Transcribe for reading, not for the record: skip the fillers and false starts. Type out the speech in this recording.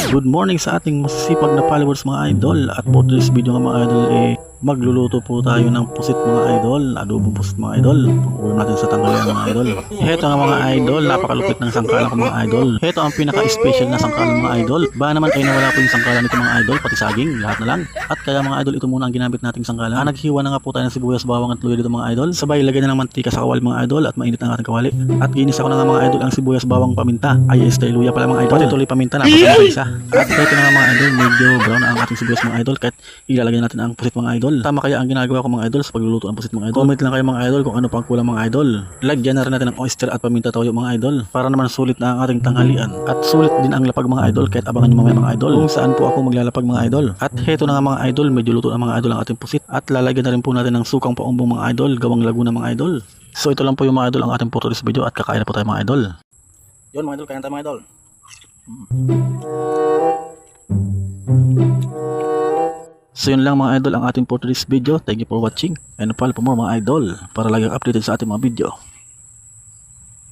Good morning sa ating masisipag na followers mga idol. At for today's video nga mga idol magluluto po tayo ng pusit mga idol, adobong pusit mga idol. Ulam natin sa tanghalian mga idol. Heto nga mga idol, napakalupit ng sangkalan ko mga idol. Heto ang pinaka-special na sangkalan mga idol. Ba naman ay nawala po yung sangkalan nito mga idol, pati saging, lahat na lang. At kaya mga idol, ito muna ang ginamit nating sangkalan. Naghiwa na nga po tayo ng sibuyas, bawang at luya dito mga idol. Sabay lagyan na ng mantika sa kawali mga idol at mainit ang ating kawali. At ginisa ko na nga mga idol ang sibuyas, bawang, paminta. Ay style luya pala mga idol. Pati tuloy paminta na pasama isa. At heto na nga mga idol, medyo brown na ang ating sibuyas mga idol kahit ilalagay natin ang pusit mga idol. Tama kaya ang ginagawa ko mga idol sa pagluluto ng pusit mga idol. Comment lang kayo mga idol kung ano pang kulang mga idol. Lagyan na rin natin ng oyster at paminta toyo mga idol para naman sulit na ang ating tanghalian. At sulit din ang lapag mga idol kahit abangan nyo mamaya mga idol kung saan po ako maglalapag mga idol. At heto na nga mga idol, medyo luto na mga idol ang ating pusit. At lalagyan na rin po natin ng sukang paumbong mga idol, gawang Laguna mga idol. So ito lang po yung mga idol ang ating for today's video at kakain na po tayo mga idol. Yun mga idol, kain tayo mga idol. So yun lang mga idol ang ating for today's video. Thank you for watching and follow for more mga idol para laging updated sa ating mga video.